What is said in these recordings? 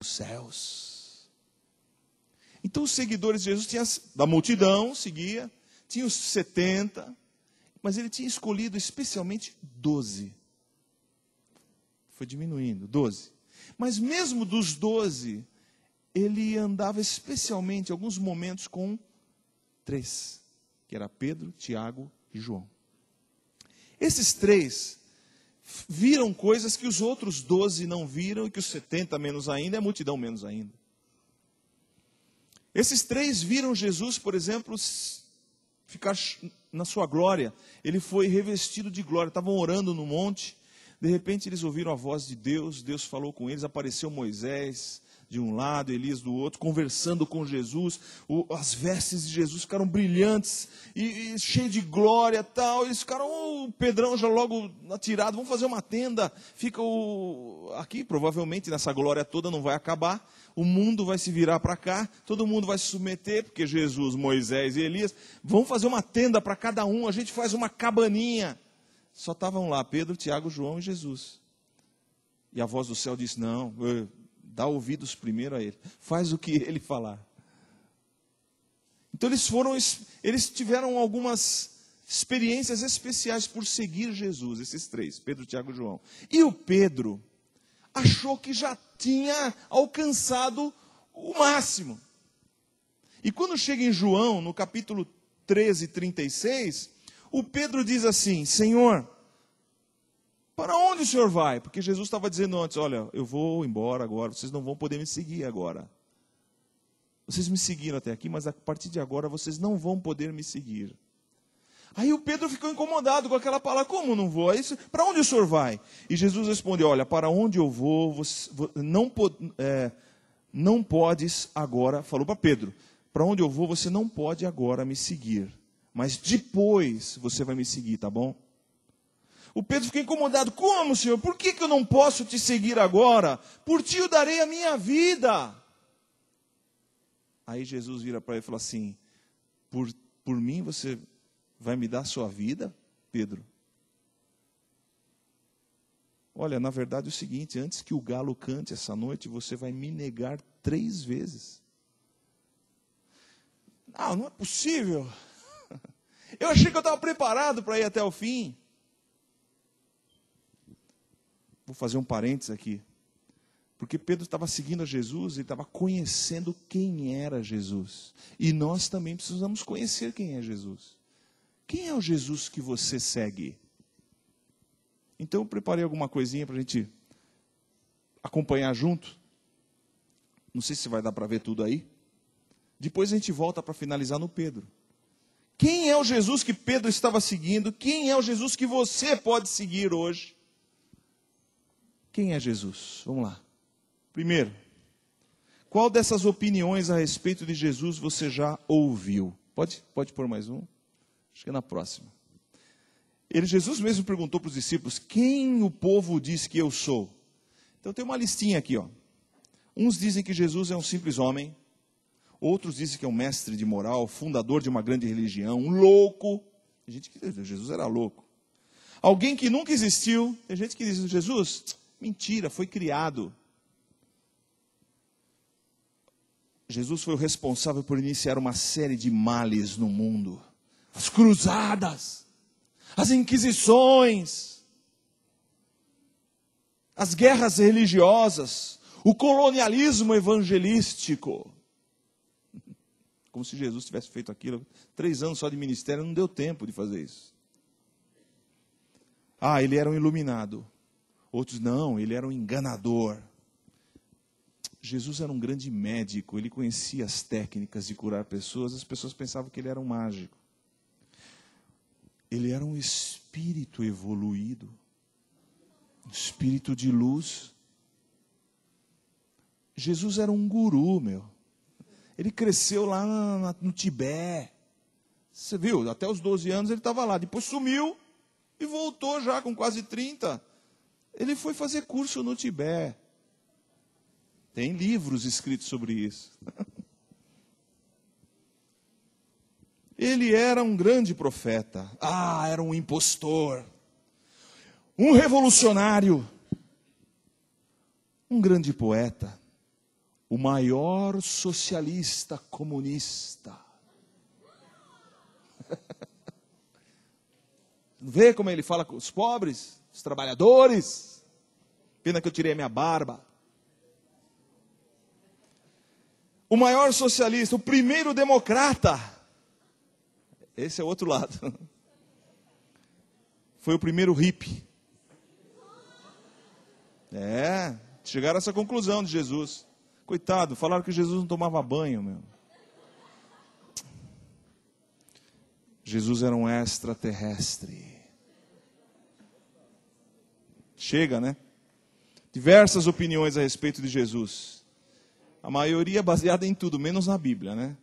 os céus. Então os seguidores de Jesus tinham, da multidão, seguia, tinha os 70, mas ele tinha escolhido especialmente 12. Foi diminuindo, 12. Mas mesmo dos 12, ele andava especialmente, em alguns momentos, com 3, que era Pedro, Tiago e João. Esses 3 viram coisas que os outros 12 não viram, e que os 70 menos ainda, e a multidão menos ainda. Esses 3 viram Jesus, por exemplo, ficar na sua glória. Ele foi revestido de glória, estavam orando no monte, de repente eles ouviram a voz de Deus, Deus falou com eles, apareceu Moisés de um lado, Elias do outro, conversando com Jesus, as vestes de Jesus ficaram brilhantes, e cheio de glória e tal, eles ficaram, o Pedrão já logo atirado, vamos fazer uma tenda, fica aqui, provavelmente nessa glória toda não vai acabar, o mundo vai se virar para cá, todo mundo vai se submeter, porque Jesus, Moisés e Elias, vão fazer uma tenda para cada um, a gente faz uma cabaninha. Só estavam lá Pedro, Tiago, João e Jesus. E a voz do céu disse, não, dá ouvidos primeiro a ele, faz o que ele falar. Então eles tiveram algumas experiências especiais por seguir Jesus, esses 3, Pedro, Tiago e João. E o Pedro achou que já tinha alcançado o máximo. E quando chega em João, no capítulo 13, 36, o Pedro diz assim, Senhor, para onde o Senhor vai? Porque Jesus estava dizendo antes, olha, eu vou embora agora, vocês não vão poder me seguir agora. Vocês me seguiram até aqui, mas a partir de agora vocês não vão poder me seguir. Aí o Pedro ficou incomodado com aquela palavra, como não vou? Para onde o Senhor vai? E Jesus respondeu, olha, para onde eu vou, você, não podes agora, falou para Pedro, para onde eu vou você não pode agora me seguir, mas depois você vai me seguir, tá bom? O Pedro ficou incomodado, como, Senhor? Por que eu não posso te seguir agora? Por ti eu darei a minha vida. Aí Jesus vira para ele e fala assim, por mim você vai me dar a sua vida, Pedro? Olha, na verdade é o seguinte, antes que o galo cante essa noite, você vai me negar 3 vezes. Não é possível. Eu achei que eu estava preparado para ir até o fim. Vou fazer um parênteses aqui. Porque Pedro estava seguindo a Jesus, ele estava conhecendo quem era Jesus. E nós também precisamos conhecer quem é Jesus. Quem é o Jesus que você segue? Então eu preparei alguma coisinha para a gente acompanhar junto. Não sei se vai dar para ver tudo aí. Depois a gente volta para finalizar no Pedro. Quem é o Jesus que Pedro estava seguindo? Quem é o Jesus que você pode seguir hoje? Quem é Jesus? Vamos lá. Primeiro, qual dessas opiniões a respeito de Jesus você já ouviu? Pode pôr mais um? Acho que é na próxima. Jesus mesmo perguntou para os discípulos, quem o povo diz que eu sou? Então tem uma listinha aqui, ó. Uns dizem que Jesus é um simples homem, outros dizem que é um mestre de moral, fundador de uma grande religião, um louco. Tem gente que diz que Jesus era louco. Alguém que nunca existiu. Tem gente que diz, Jesus, mentira, foi criado. Jesus foi o responsável por iniciar uma série de males no mundo. As cruzadas, as inquisições, as guerras religiosas, o colonialismo evangelístico. Como se Jesus tivesse feito aquilo. 3 anos só de ministério, não deu tempo de fazer isso. Ele era um iluminado. Outros, não, ele era um enganador. Jesus era um grande médico, ele conhecia as técnicas de curar pessoas, as pessoas pensavam que ele era um mágico. Ele era um espírito evoluído, um espírito de luz. Jesus era um guru, Ele cresceu lá no Tibete. Você viu, até os 12 anos ele estava lá, depois sumiu e voltou já com quase 30. Ele foi fazer curso no Tibete. Tem livros escritos sobre isso. Ele era um grande profeta. Era um impostor. Um revolucionário. Um grande poeta. o maior socialista comunista. Vê como ele fala com os pobres, os trabalhadores. Pena que eu tirei a minha barba. O maior socialista, o primeiro democrata. Esse é o outro lado. Foi o primeiro hippie. Chegaram a essa conclusão de Jesus. Coitado, falaram que Jesus não tomava banho, meu. Jesus era um extraterrestre. Chega, né? Diversas opiniões a respeito de Jesus. A maioria baseada em tudo, menos na Bíblia, né?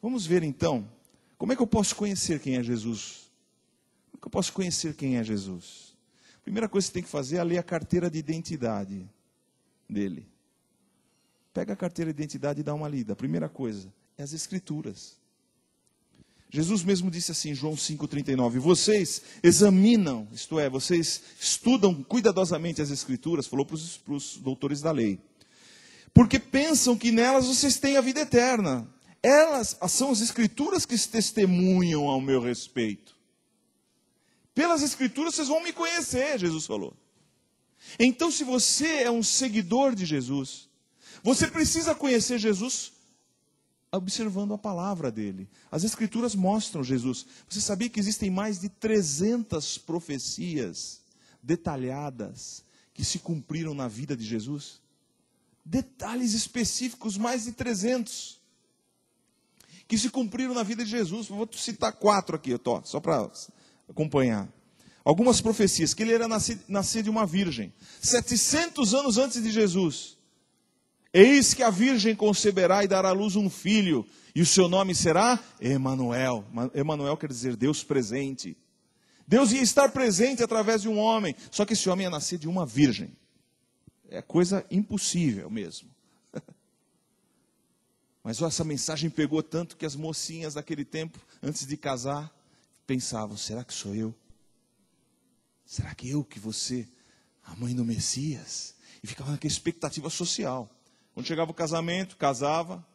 Vamos ver então, como é que eu posso conhecer quem é Jesus? Como é que eu posso conhecer quem é Jesus? A primeira coisa que você tem que fazer é ler a carteira de identidade dele. Pega a carteira de identidade e dá uma lida. A primeira coisa é as Escrituras. Jesus mesmo disse assim, João 5,39, vocês examinam, isto é, vocês estudam cuidadosamente as Escrituras, falou para os doutores da lei, porque pensam que nelas vocês têm a vida eterna. Elas são as Escrituras que testemunham ao meu respeito. Pelas Escrituras vocês vão me conhecer, Jesus falou. Então, se você é um seguidor de Jesus, você precisa conhecer Jesus observando a palavra dele. As Escrituras mostram Jesus. Você sabia que existem mais de 300 profecias detalhadas que se cumpriram na vida de Jesus? Detalhes específicos, mais de 300 que se cumpriram na vida de Jesus. Vou citar 4 aqui, só para acompanhar. Algumas profecias, que ele era nascer de uma virgem. 700 anos antes de Jesus. Eis que a virgem conceberá e dará à luz um filho, e o seu nome será Emanuel. Emanuel quer dizer Deus presente. Deus ia estar presente através de um homem, só que esse homem ia nascer de uma virgem. É coisa impossível mesmo. Mas essa mensagem pegou tanto que as mocinhas daquele tempo, antes de casar, pensavam, será que sou eu? Será que eu que vou ser a mãe do Messias? E ficava naquela expectativa social. Quando chegava o casamento, casava,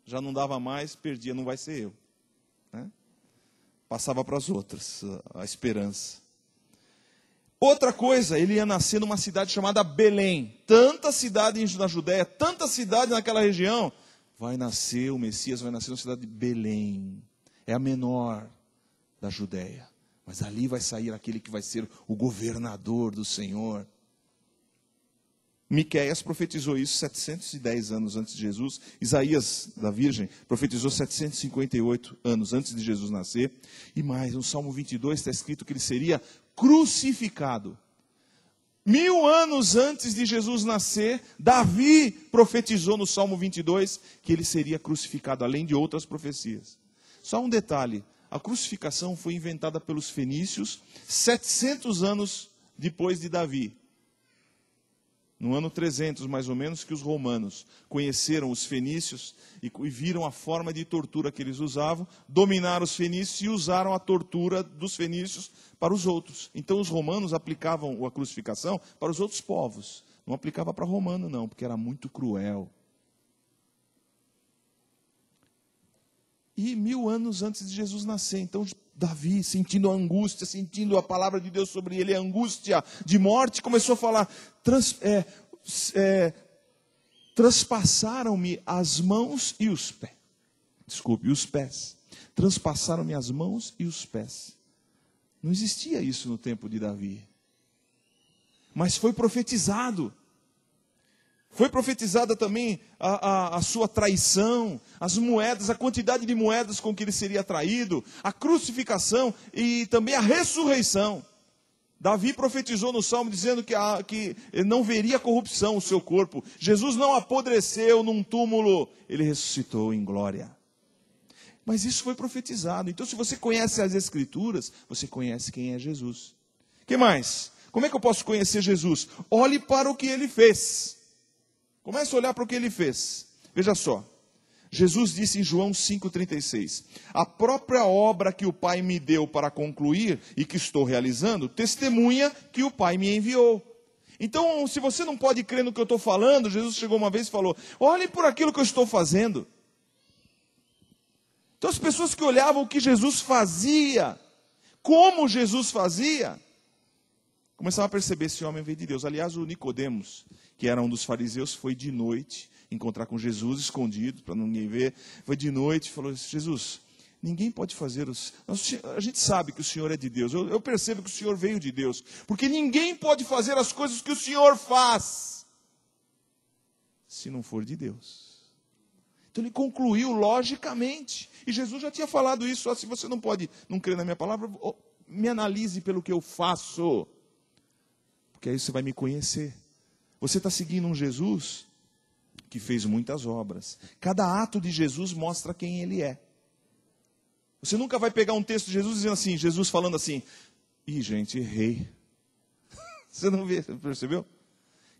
já não dava mais, perdia, não vai ser eu. Né? Passava para as outras a esperança. Outra coisa, ele ia nascer numa cidade chamada Belém. Tanta cidade na Judéia, tanta cidade naquela região. Vai nascer, o Messias vai nascer na cidade de Belém. É a menor da Judéia. Mas ali vai sair aquele que vai ser o governador do Senhor. Miqueias profetizou isso 710 anos antes de Jesus. Isaías, da Virgem, profetizou 758 anos antes de Jesus nascer. E mais, no Salmo 22 está escrito que ele seria crucificado. 1000 anos antes de Jesus nascer, Davi profetizou no Salmo 22 que ele seria crucificado, além de outras profecias. Só um detalhe, a crucificação foi inventada pelos fenícios 700 anos depois de Davi. No ano 300, mais ou menos, que os romanos conheceram os fenícios e viram a forma de tortura que eles usavam, dominaram os fenícios e usaram a tortura dos fenícios para os outros. Então os romanos aplicavam a crucificação para os outros povos. Não aplicava para romano não, porque era muito cruel. E 1000 anos antes de Jesus nascer, então Davi, sentindo a angústia, sentindo a palavra de Deus sobre ele, a angústia de morte, começou a falar, transpassaram-me as mãos e os pés. Desculpe, os pés. Transpassaram-me as mãos e os pés. Não existia isso no tempo de Davi. Mas foi profetizado. Foi profetizada também a sua traição, as moedas, a quantidade de moedas com que ele seria traído, a crucificação e também a ressurreição. Davi profetizou no Salmo dizendo que não veria corrupção o seu corpo. Jesus não apodreceu num túmulo, ele ressuscitou em glória. Mas isso foi profetizado. Então, se você conhece as Escrituras, você conhece quem é Jesus. O que mais? Como é que eu posso conhecer Jesus? Olhe para o que ele fez. Comece a olhar para o que ele fez. Veja só. Jesus disse em João 5,36. A própria obra que o Pai me deu para concluir e que estou realizando, testemunha que o Pai me enviou. Então, se você não pode crer no que eu estou falando, Jesus chegou uma vez e falou, olhem por aquilo que eu estou fazendo. Então as pessoas que olhavam o que Jesus fazia, como Jesus fazia, começavam a perceber, esse homem veio de Deus. Aliás, o Nicodemos, que era um dos fariseus, foi de noite encontrar com Jesus, escondido, para ninguém ver. Foi de noite e falou, Jesus, ninguém pode fazer a gente sabe que o Senhor é de Deus, eu percebo que o Senhor veio de Deus, porque ninguém pode fazer as coisas que o Senhor faz, se não for de Deus. Então ele concluiu logicamente, e Jesus já tinha falado isso, se você não pode, não crer na minha palavra, me analise pelo que eu faço, porque aí você vai me conhecer. Você está seguindo um Jesus que fez muitas obras, cada ato de Jesus mostra quem ele é. Você nunca vai pegar um texto de Jesus dizendo assim, Jesus falando assim, ih gente, errei. Você não vê, você percebeu?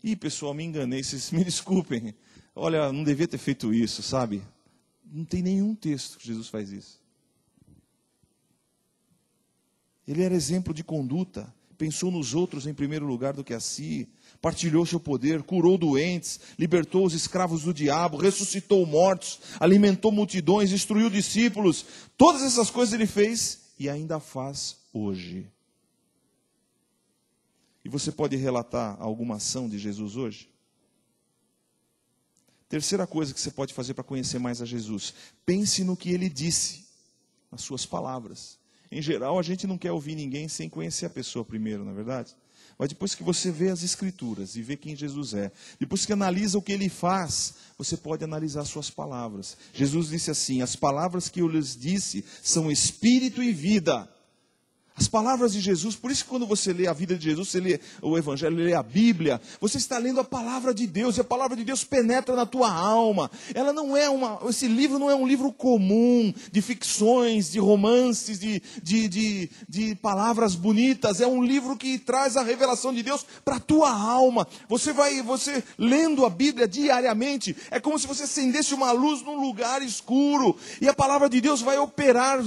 Ih pessoal, me enganei, vocês me desculpem. Olha, não devia ter feito isso, sabe? Não tem nenhum texto que Jesus faz isso. Ele era exemplo de conduta, pensou nos outros em primeiro lugar do que a si, partilhou seu poder, curou doentes, libertou os escravos do diabo, ressuscitou mortos, alimentou multidões, instruiu discípulos. Todas essas coisas ele fez e ainda faz hoje. E você pode relatar alguma ação de Jesus hoje? Terceira coisa que você pode fazer para conhecer mais a Jesus, pense no que ele disse, nas suas palavras. Em geral, a gente não quer ouvir ninguém sem conhecer a pessoa primeiro, não é verdade? Mas depois que você vê as Escrituras e vê quem Jesus é, depois que analisa o que ele faz, você pode analisar suas palavras. Jesus disse assim, as palavras que eu lhes disse são espírito e vida. As palavras de Jesus, por isso que quando você lê a vida de Jesus, você lê o Evangelho, lê a Bíblia, você está lendo a palavra de Deus, e a palavra de Deus penetra na tua alma. Ela não é esse livro não é um livro comum, de ficções, de romances, de palavras bonitas, é um livro que traz a revelação de Deus para a tua alma. Você lendo a Bíblia diariamente, é como se você acendesse uma luz num lugar escuro, e a palavra de Deus vai operar,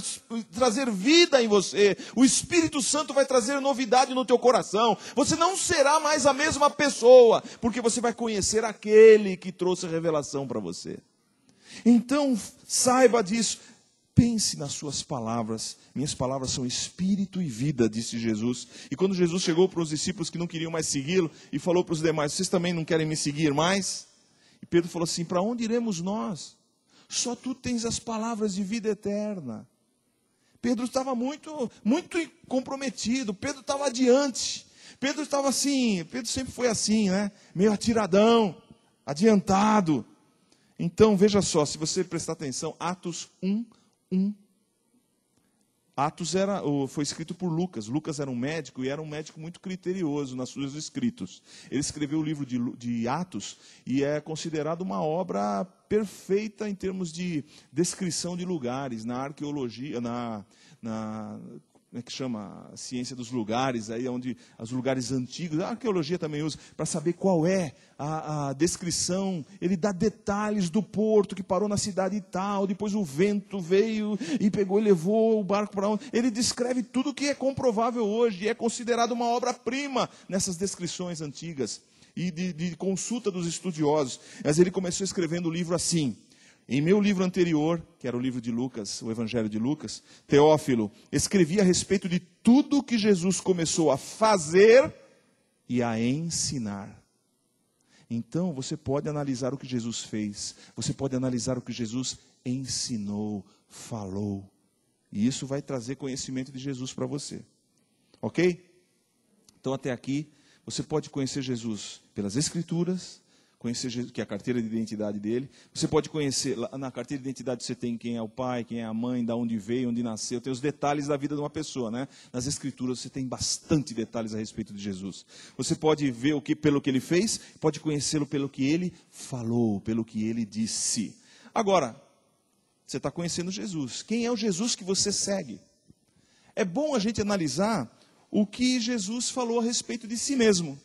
trazer vida em você. O Espírito Santo vai trazer novidade no teu coração. Você não será mais a mesma pessoa, porque você vai conhecer aquele que trouxe a revelação para você. Então, saiba disso. Pense nas suas palavras. Minhas palavras são espírito e vida, disse Jesus. E quando Jesus chegou para os discípulos que não queriam mais segui-lo, e falou para os demais, vocês também não querem me seguir mais? E Pedro falou assim, para onde iremos nós? Só tu tens as palavras de vida eterna. Pedro estava muito comprometido, Pedro estava adiante, Pedro estava assim, Pedro sempre foi assim, né? Meio atiradão, adiantado. Então, veja só, se você prestar atenção, Atos 1:1. Atos foi escrito por Lucas. Lucas era um médico e era um médico muito criterioso nas seus escritos. Ele escreveu o livro de Atos e é considerado uma obra perfeita em termos de descrição de lugares, na arqueologia, como é que chama? A ciência dos lugares, aí onde os lugares antigos, a arqueologia também usa, para saber qual é a descrição. Ele dá detalhes do porto que parou na cidade e tal, depois o vento veio e pegou e levou o barco para onde. Ele descreve tudo que é comprovável hoje, e é considerado uma obra-prima nessas descrições antigas, e de consulta dos estudiosos. Mas ele começou escrevendo o livro assim. Em meu livro anterior, que era o livro de Lucas, o Evangelho de Lucas, Teófilo, escrevi a respeito de tudo que Jesus começou a fazer e a ensinar. Então, você pode analisar o que Jesus fez, você pode analisar o que Jesus ensinou, falou. E isso vai trazer conhecimento de Jesus para você. Ok? Então, até aqui, você pode conhecer Jesus pelas Escrituras, conhecer Jesus, que é a carteira de identidade dele. Você pode conhecer, na carteira de identidade você tem quem é o pai, quem é a mãe, de onde veio, onde nasceu, tem os detalhes da vida de uma pessoa, né? Nas Escrituras você tem bastante detalhes a respeito de Jesus. Você pode ver pelo que ele fez, pode conhecê-lo pelo que ele falou, pelo que ele disse. Agora, você está conhecendo Jesus. Quem é o Jesus que você segue? É bom a gente analisar o que Jesus falou a respeito de si mesmo.